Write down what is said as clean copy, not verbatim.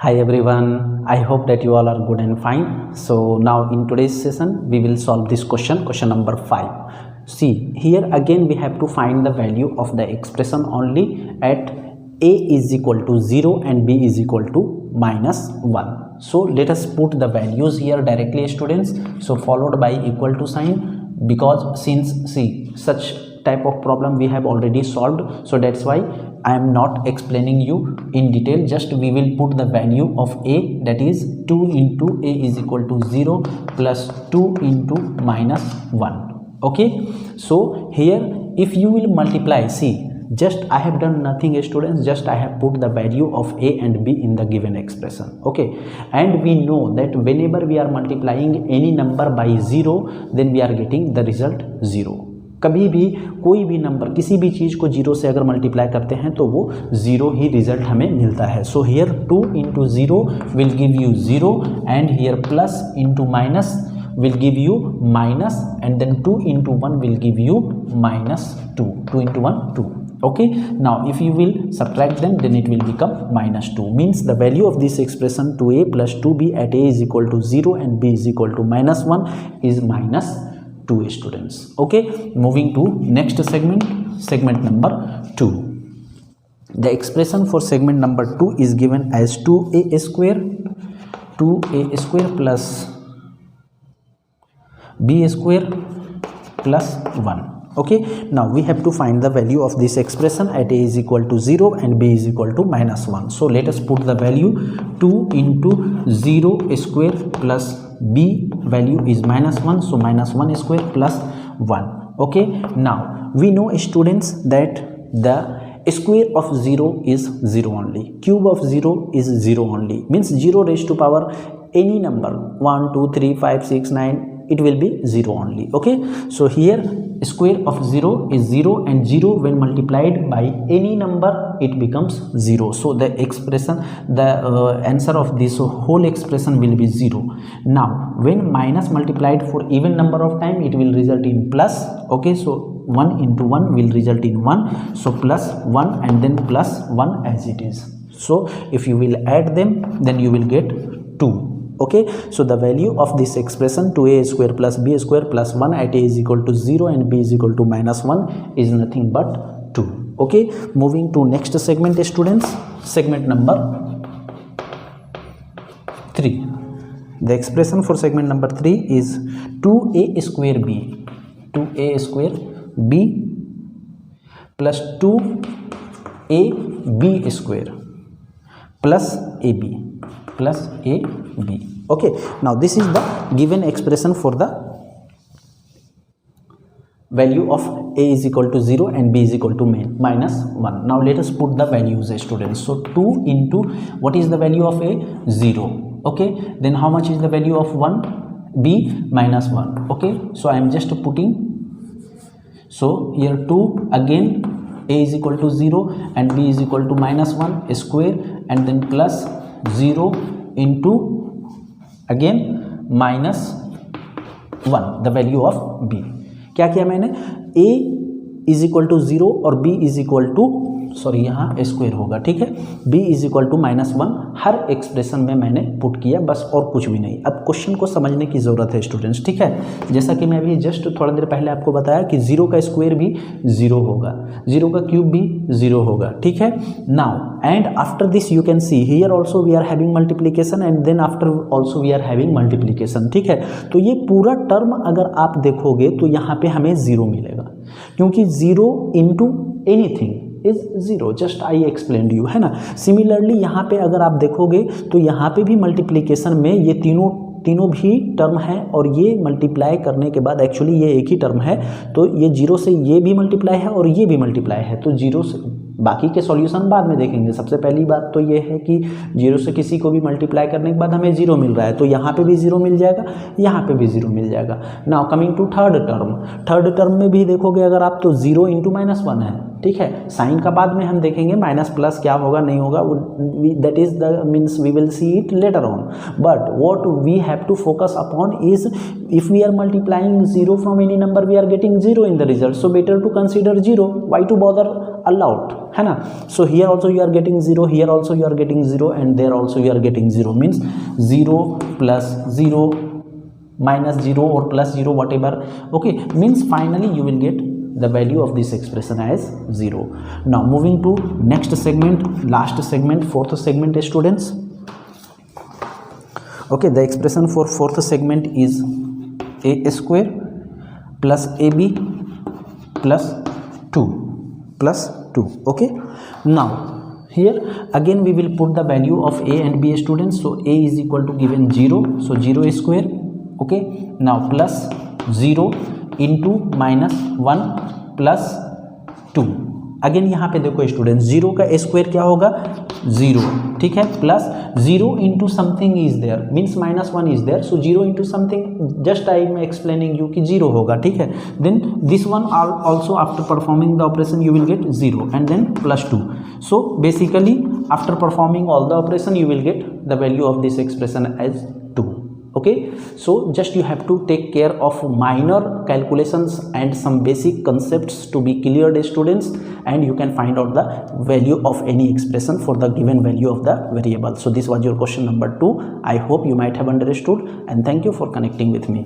Hi everyone, I hope that you all are good and fine. So now in today's session we will solve this question number 5. See, here again we have to find the value of the expression only at a is equal to 0 and b is equal to minus 1. So let us put the values here directly, students. So followed by equal to sign, because since see such type of problem we have already solved, so that's why I am not explaining you in detail. Just we will put the value of a, that is 2 into a is equal to 0 plus 2 into minus 1. Okay, so here if you will multiply, see, just I have done nothing, students, just I have put the value of a and b in the given expression. Okay, and we know that whenever we are multiplying any number by 0, then we are getting the result 0. कभी भी कोई भी number किसी भी चीज़ को 0 से अगर multiply करते हैं तो वो 0 ही रिजल्ट हमें मिलता है. So here 2 into 0 will give you 0 and here plus into minus will give you minus, and then 2 into 1 will give you minus 2. 2 into 1 2. Okay, now if you will subtract them, then it will become minus 2. Means the value of this expression 2a plus 2b at a is equal to 0 and b is equal to minus 1 is minus 2, students. Okay, moving to next segment number 2. The expression for segment number 2 is given as 2a square plus b square plus 1. Okay, now we have to find the value of this expression at a is equal to 0 and b is equal to minus 1. So let us put the value 2 into 0 square plus b value is minus 1, so minus 1 square plus 1. Okay, now we know, students, that the square of 0 is 0 only, cube of 0 is 0 only, means 0 raised to power any number 1 2 3 5 6 9, it will be 0 only. Okay, so here square of 0 is 0 and 0 when multiplied by any number it becomes 0. So the expression, the answer of this whole expression will be 0. Now when minus multiplied for even number of time, it will result in plus. Okay, so 1 into 1 will result in 1, so plus 1 and then plus 1 as it is. So if you will add them, then you will get 2. Okay, so the value of this expression 2a square plus b square plus 1 at a is equal to 0 and b is equal to minus 1 is nothing but 2. Okay, moving to next segment, students, segment number 3. The expression for segment number 3 is 2a square b plus 2ab square plus ab. Okay, now this is the given expression for the value of a is equal to 0 and b is equal to minus 1. Now let us put the values, students. So 2 into, what is the value of a? 0. Okay, then how much is the value of 1? b minus 1. Okay, so I am just putting, so here 2 again, a is equal to 0 and b is equal to minus 1 square, and then plus 0 into again minus 1 the value of b. क्या किया मैंने? a is equal to 0 और b is equal to, sorry यहाँ square होगा, ठीक है, b is equal to minus 1 हर expression में मैंने पुट किया, बस और कुछ भी नहीं. अब क्वेश्चन को समझने की ज़रूरत है, स्टूडेंट्स, ठीक है. जैसा कि मैं अभी जस्ट थोड़ा देर पहले आपको बताया कि 0 का स्क्वायर भी 0 होगा, 0 का क्यूब भी 0 होगा, ठीक है. Now and after this you can see here also we are having multiplication and then after also we are having multiplication, ठीक है. तो ये पूरा टर्म अगर आप देखोगे तो यहाँ पे हमें 0 मिलेगा, क्योंकि 0 into anything is 0, just I explained you, है ना. सिमिलरली यहाँ पे अगर आप देखोगे तो यहाँ पे भी मल्टीप्लिकेशन में ये तीनों भी टर्म है, और ये मल्टीप्लाई करने के बाद एक्चुअली ये एक ही टर्म है, तो ये 0 से ये भी मल्टीप्लाई है और ये भी मल्टीप्लाई है, तो 0 से बाकी के सॉल्यूशन बाद में देखेंगे. सबसे पहली बात तो ये है कि 0 से किसी को भी मल्टीप्लाई करने के बाद हमें 0 मिल रहा है, तो यहाँ पे भी 0 मिल जाएगा, यहाँ पे भी 0 मिल जाएगा. Now coming to third term में भी देखोगे अगर आप, तो 0 इंटू माइनस 1 है, ठीक है, साइन का बाद में हम देखेंगे माइनस प्लस क्या होगा नहीं होगा, that is the means we will see it later on, but what we have to focus upon is if we are multiplying 0 from any number we are getting 0 in the result, so better to consider 0, why to bother a lot, है ना. So here also you are getting 0, here also you are getting 0, and there also you are getting 0, means 0 plus 0 minus 0 or plus 0 whatever, okay, means finally you will get the value of this expression as 0. Now moving to next segment, last segment, fourth segment students. Okay, the expression for fourth segment is a square plus ab plus 2 plus 2. Okay, now here again we will put the value of a and b students. So a is equal to given 0, so 0 square. Okay, now plus 0 into minus 1 plus 2. Again यहाँ पे देखो students, 0 का square क्या होगा 0, ठीक है, plus 0 into something is there means minus 1 is there, so 0 into something just I am explaining you कि 0 होगा, ठीक है. Then this one also after performing the operation you will get 0 and then plus 2. So basically after performing all the operation you will get the value of this expression as 2. Okay, so just you have to take care of minor calculations and some basic concepts to be cleared, students, and you can find out the value of any expression for the given value of the variable. So this was your question number 2. I hope you might have understood, and thank you for connecting with me.